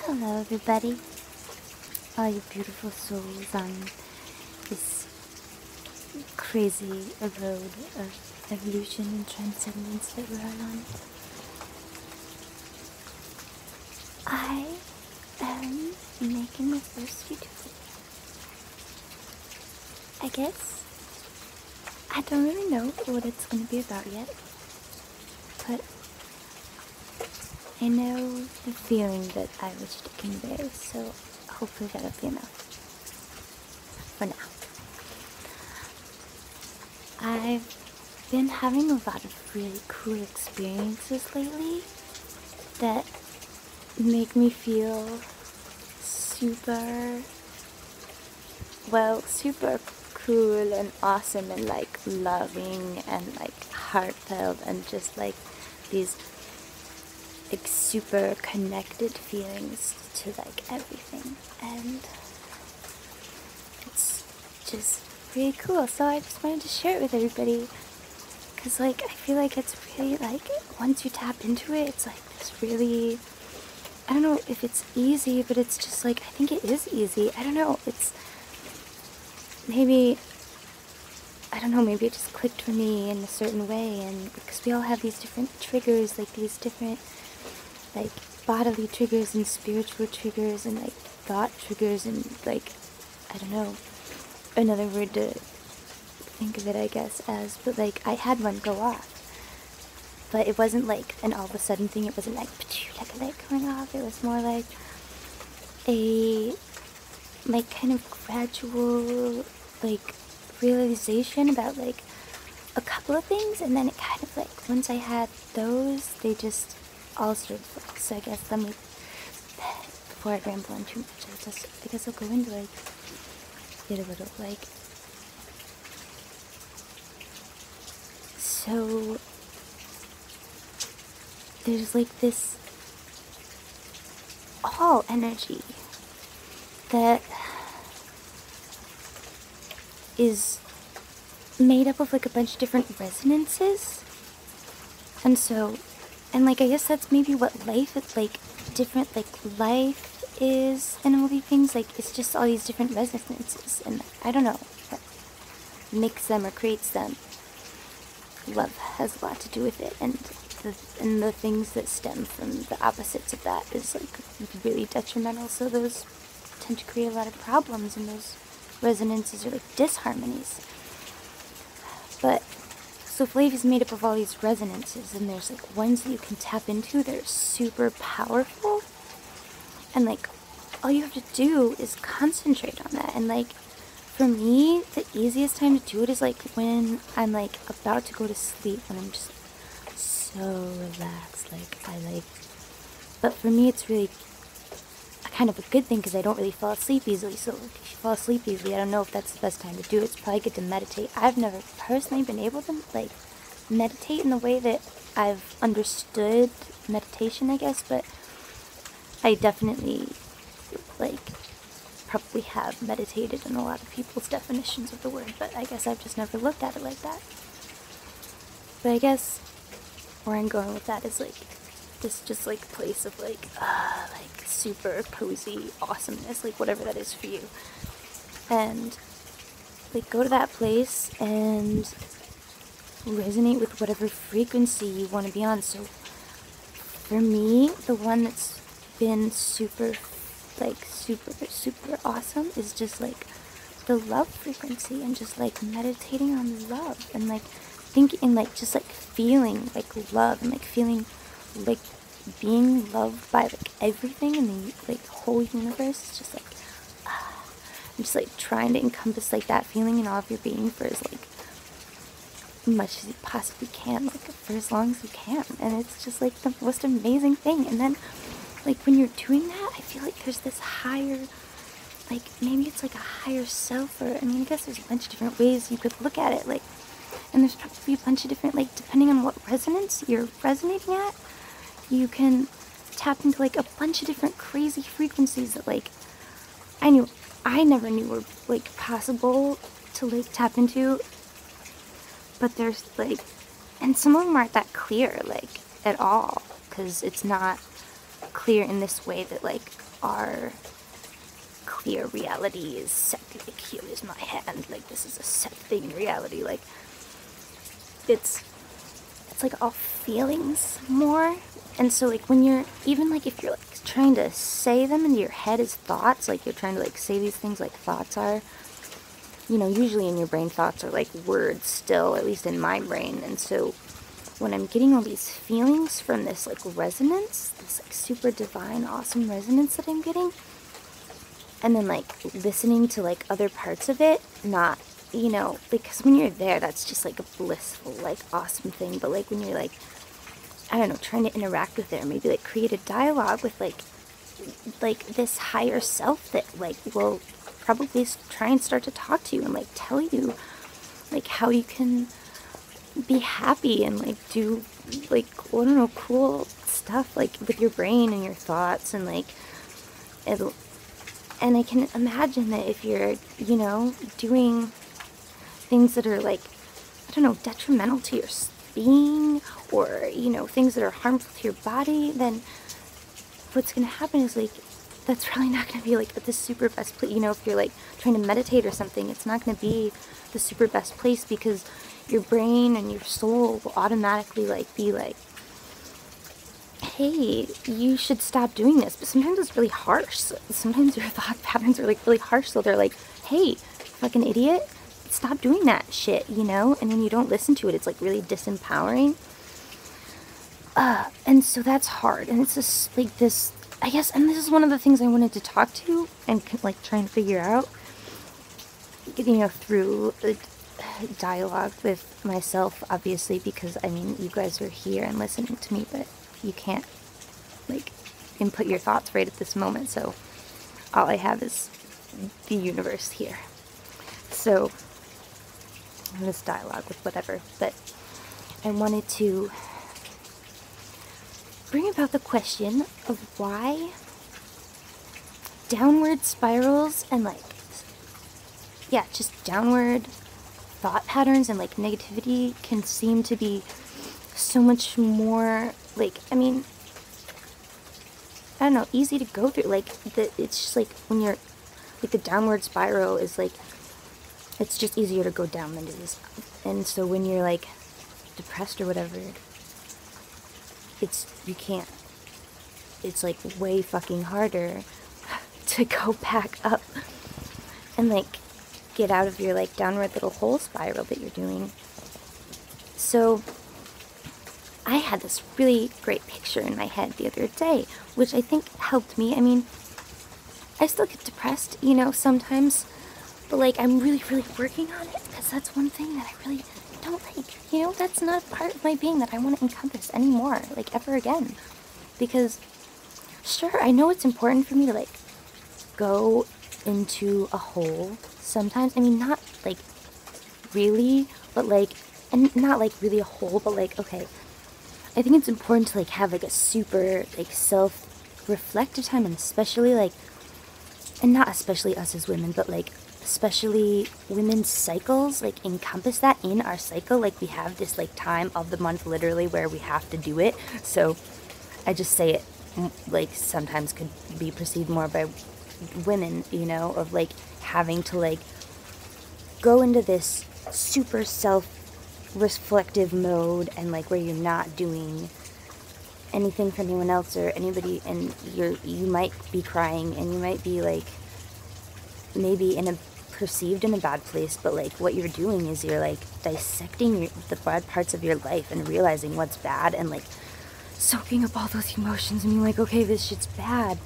Hello everybody, all you beautiful souls on this crazy road of evolution and transcendence that we're all on. I am making my first YouTube video. I guess I don't really know what it's going to be about yet, but I know the feeling that I wish to convey, so hopefully that'll be enough for now. I've been having a lot of really cool experiences lately that make me feel super cool and awesome and like loving and like heartfelt and just like these like super connected feelings to like everything, and it's just really cool. So I just wanted to share it with everybody because like I feel like it's really like once you tap into it, it's like this really, I don't know if it's easy, but it's just like I think it is easy. I don't know, it's maybe, I don't know, maybe it just clicked for me in a certain way, and because we all have these different triggers, like these different like bodily triggers and spiritual triggers and like thought triggers and like, I don't know, another word to think of it I guess as, but like I had one go off, but it wasn't like an all of a sudden thing. It wasn't like a light going off. It was more like a like kind of gradual like realization about like a couple of things, and then it kind of like once I had those, they just all started to flex. So I guess let me, before I ramble on too much, I guess I'll go into like it a little. Like, so there's like this all energy that is made up of like a bunch of different resonances, and so, and like I guess that's maybe what life is like, different like life is and all these things, like it's just all these different resonances, and I don't know what makes them or creates them. Love has a lot to do with it, and the things that stem from the opposites of that is like really detrimental, so those tend to create a lot of problems, and those resonances are like disharmonies. But so if life is made up of all these resonances, and there's like ones that you can tap into that are super powerful, and like all you have to do is concentrate on that. And like for me, the easiest time to do it is like when I'm like about to go to sleep, when I'm just so relaxed, like I like, but for me it's really kind of a good thing because I don't really fall asleep easily. So if you fall asleep easily, I don't know if that's the best time to do it. It's probably good to meditate. I've never personally been able to like meditate in the way that I've understood meditation, I guess, but I definitely like probably have meditated in a lot of people's definitions of the word, but I guess I've just never looked at it like that. But I guess where I'm going with that is like this just like place of like super cozy awesomeness, like whatever that is for you, and like go to that place and resonate with whatever frequency you want to be on. So for me, the one that's been super awesome is just like the love frequency, and just like meditating on love, and like thinking and like just like feeling like love, and like feeling like being loved by like everything in the like whole universe. It's just like I'm just like trying to encompass like that feeling in all of your being for as like much as you possibly can, like for as long as you can, and it's just like the most amazing thing. And then like when you're doing that, I feel like there's this higher, like maybe it's like a higher self, or I mean I guess there's a bunch of different ways you could look at it, like, and there's probably a bunch of different, like depending on what resonance you're resonating at, you can tap into like a bunch of different crazy frequencies that like I never knew were like possible to like tap into. But there's like, and some of them aren't that clear like at all, because it's not clear in this way that like our clear reality is set, like, here is my hand, like, this is a set thing in reality, like, it's like all feelings more. And so, like, when you're, even, like, if you're, like, trying to say them into your head as thoughts, like, you're trying to, like, say these things like thoughts are, you know, usually in your brain, thoughts are, like, words still, at least in my brain. And so, when I'm getting all these feelings from this, like, resonance, this, like, super divine, awesome resonance that I'm getting, and then, like, listening to, like, other parts of it, not, you know, because when you're there, that's just, like, a blissful, like, awesome thing. But, like, when you're, like, I don't know, trying to interact with it, or maybe, like, create a dialogue with, like this higher self that, like, will probably try and start to talk to you and, like, tell you, like, how you can be happy and, like, do, like, I don't know, cool stuff, like, with your brain and your thoughts, and, like, it'll, and I can imagine that if you're, you know, doing things that are, like, I don't know, detrimental to your being, or, you know, things that are harmful to your body, then what's going to happen is, like, that's probably not going to be, like, the super best place. You know, if you're, like, trying to meditate or something, it's not going to be the super best place, because your brain and your soul will automatically, like, be like, hey, you should stop doing this. But sometimes it's really harsh. Sometimes your thought patterns are, like, really harsh, so they're like, hey, fucking idiot, stop doing that shit, you know? And when you don't listen to it, it's, like, really disempowering. And so that's hard. And it's just, like, this, I guess, and this is one of the things I wanted to talk to and, like, try and figure out, you know, through the dialogue with myself, obviously, because, I mean, you guys are here and listening to me, but you can't, like, input your thoughts right at this moment, so all I have is the universe here. So, this dialogue with whatever, but I wanted to bring about the question of why downward spirals and, like, yeah, just downward thought patterns and, like, negativity can seem to be so much more, like, I mean, I don't know, easy to go through. Like, it's just, like, when you're, like, the downward spiral is, like, it's just easier to go down than it is. And so when you're, like, depressed or whatever, you can't, it's, like, way fucking harder to go back up and, like, get out of your, like, downward little hole spiral that you're doing. So I had this really great picture in my head the other day, which I think helped me. I mean, I still get depressed, you know, sometimes, but, like, I'm really, really working on it, because that's one thing that I really don't like, you know, that's not a part of my being that I want to encompass anymore, like, ever again, because, sure, I know it's important for me to, like, go into a hole sometimes. I mean, not, like, really, but, like, and not, like, really a hole, but, like, okay, I think it's important to, like, have, like, a super, like, self-reflective time, and especially, like, and not especially us as women, but, like, especially women's cycles, like, encompass that in our cycle. Like, we have this, like, time of the month, literally, where we have to do it. So I just say it, like, sometimes could be perceived more by women, you know, of, like, having to, like, go into this super self-reflective mode, and, like, where you're not doing anything for anyone else or anybody, and you might be crying, and you might be, like, maybe perceived in a bad place, but, like, what you're doing is you're, like, dissecting the bad parts of your life and realizing what's bad, and, like, soaking up all those emotions and being like, okay, this shit's bad.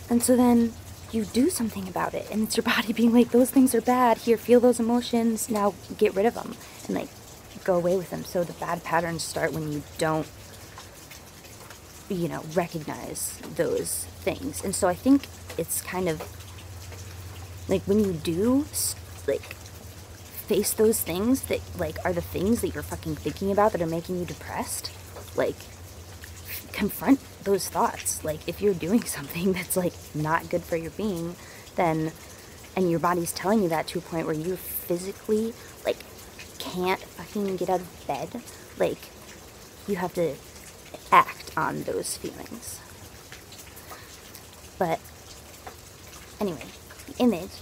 And so then you do something about it, and it's your body being like, those things are bad, here, feel those emotions, now get rid of them, and, like, go away with them. So the bad patterns start when you don't, you know, recognize those things. And so I think it's kind of, like, when you do, like, face those things that, like, are the things that you're fucking thinking about that are making you depressed, like, confront those thoughts. Like, if you're doing something that's, like, not good for your being, then, and your body's telling you that to a point where you physically, like, can't fucking get out of bed, like, you have to act on those feelings. But anyway, the image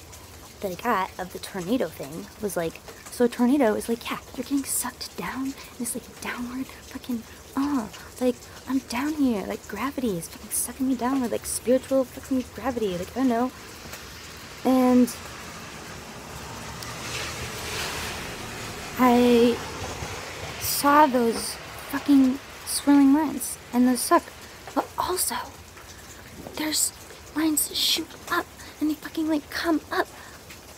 that I got of the tornado thing was like, so a tornado is like, yeah, you're getting sucked down in this like downward fucking, like I'm down here, like gravity is fucking sucking me down with like spiritual fucking gravity, like I don't know. And I saw those fucking swirling lines and those suck, but also there's lines that shoot up and they fucking like come up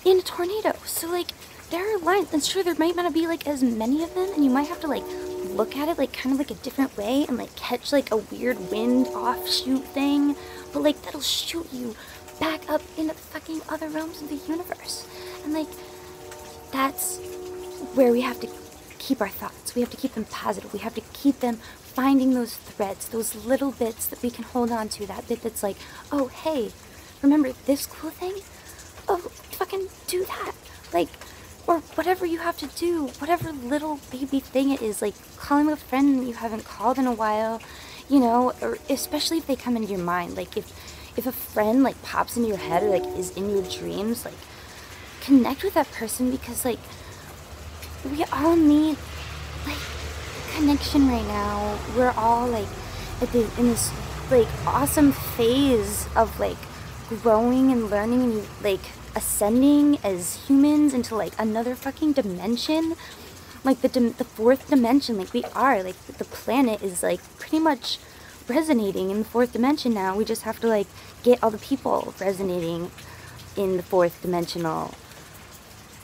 in a tornado. So like there are lines, and sure there might not be like as many of them, and you might have to like look at it like kind of like a different way and like catch like a weird wind offshoot thing, but like that'll shoot you back up into the fucking other realms of the universe. And like that's where we have to keep our thoughts. We have to keep them positive. We have to keep them finding those threads, those little bits that we can hold on to, that bit that's like, oh hey, remember this cool thing? Oh, fucking do that. Like, or whatever you have to do, whatever little baby thing it is, like calling a friend you haven't called in a while, you know, or especially if they come into your mind, like if a friend like pops into your head or like is in your dreams, like connect with that person, because like we all need like connection right now. We're all like in this like awesome phase of like growing and learning and like ascending as humans into like another fucking dimension, like the fourth dimension. Like we are, like the planet is like pretty much resonating in the fourth dimension now. We just have to like get all the people resonating in the fourth dimensional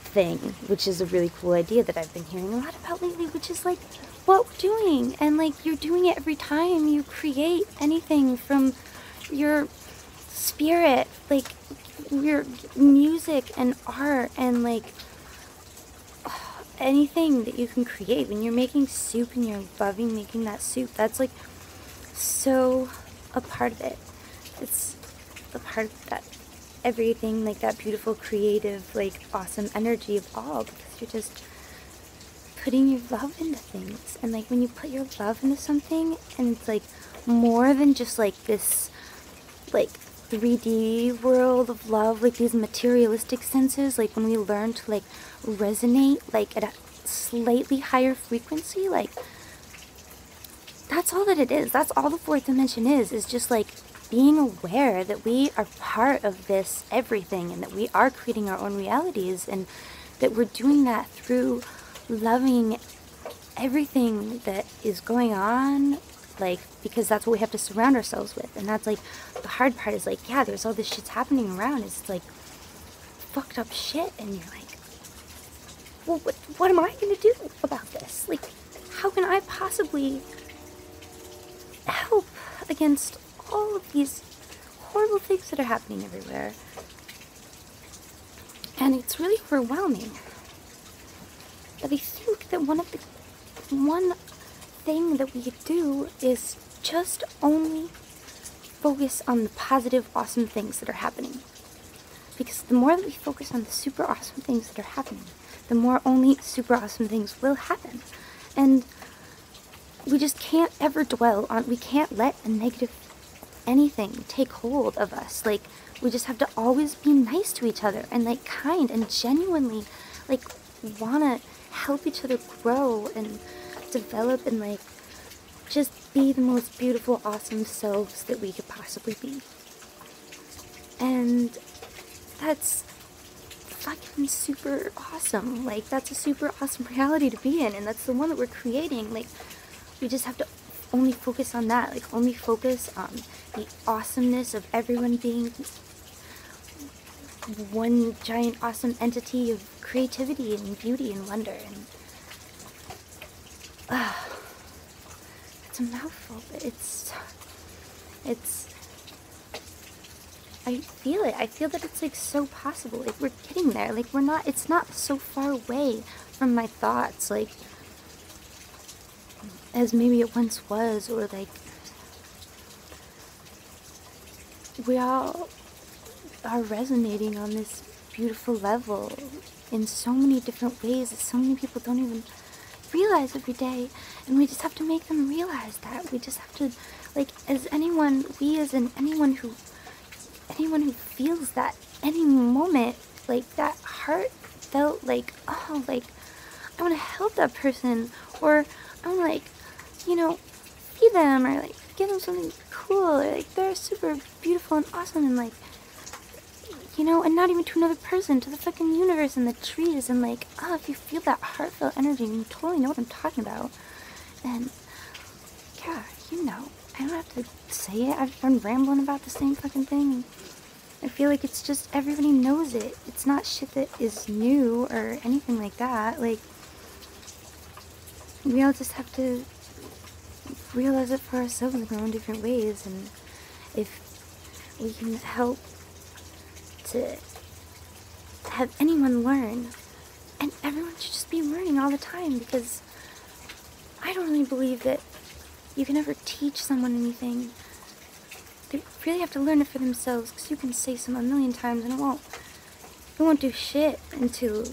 thing, which is a really cool idea that I've been hearing a lot about lately, which is like what we're doing. And like you're doing it every time you create anything from your spirit, like your music and art and like anything that you can create. When you're making soup and you're loving making that soup, that's like so a part of it. It's a part of that everything, like that beautiful creative like awesome energy of all, because you're just putting your love into things. And like when you put your love into something, and it's like more than just like this like 3D world of love, like these materialistic senses, like when we learn to like resonate like at a slightly higher frequency, like that's all that it is. That's all the fourth dimension is just like being aware that we are part of this everything, and that we are creating our own realities, and that we're doing that through loving everything that is going on, like, because that's what we have to surround ourselves with. And that's like the hard part, is like, yeah, there's all this shit's happening around, it's like fucked up shit, and you're like, well, what am I gonna do about this? Like, how can I possibly help against all of these horrible things that are happening everywhere? And it's really overwhelming. But I think that one thing that we could do is just only focus on the positive, awesome things that are happening. Because the more that we focus on the super awesome things that are happening, the more only super awesome things will happen. And we just can't ever dwell on, we can't let a negative anything take hold of us. Like, we just have to always be nice to each other, and like kind, and genuinely like wanna help each other grow and develop, and like just be the most beautiful, awesome selves that we could possibly be. And that's fucking super awesome. Like, that's a super awesome reality to be in, and that's the one that we're creating. Like, we just have to only focus on that. Like, only focus on the awesomeness of everyone being one giant awesome entity of creativity and beauty and wonder. And it's a mouthful, but it's I feel it. I feel that it's like so possible. Like, we're getting there. Like, we're not, it's not so far away from my thoughts, like, as maybe it once was. Or like, we all are resonating on this beautiful level in so many different ways that so many people don't even realize every day. And we just have to make them realize that. We just have to, like, as anyone, we as in anyone who anyone who feels that any moment, like that heartfelt, like, oh, like, I want to help that person, or I want to, like, you know, feed them, or like give them something cool, or like they're super beautiful and awesome, and like, you know, and not even to another person, to the fucking universe and the trees, and like, oh, if you feel that heartfelt energy, you totally know what I'm talking about. And yeah, you know, I don't have to say it. I've been rambling about the same fucking thing. I feel like it's just everybody knows it. It's not shit that is new or anything like that. Like, we all just have to realize it for ourselves in our own different ways. And if we can help to have anyone learn, and everyone should just be learning all the time, because I don't really believe that you can ever teach someone anything. They really have to learn it for themselves, because you can say something a million times and it won't do shit until,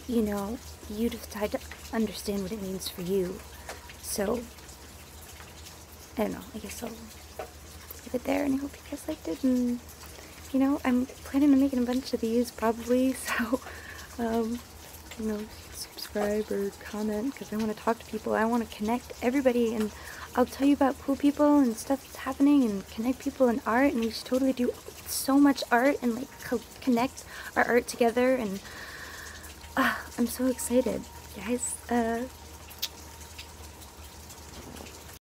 you know, you decide to understand what it means for you. So, I don't know, I guess I'll leave it there, and I hope you guys liked it, and, you know, I'm planning on making a bunch of these, probably, so, you know, subscribe or comment, because I want to talk to people. I want to connect everybody, and I'll tell you about cool people and stuff that's happening, and connect people in art, and we should totally do so much art, and like connect our art together, and I'm so excited, guys.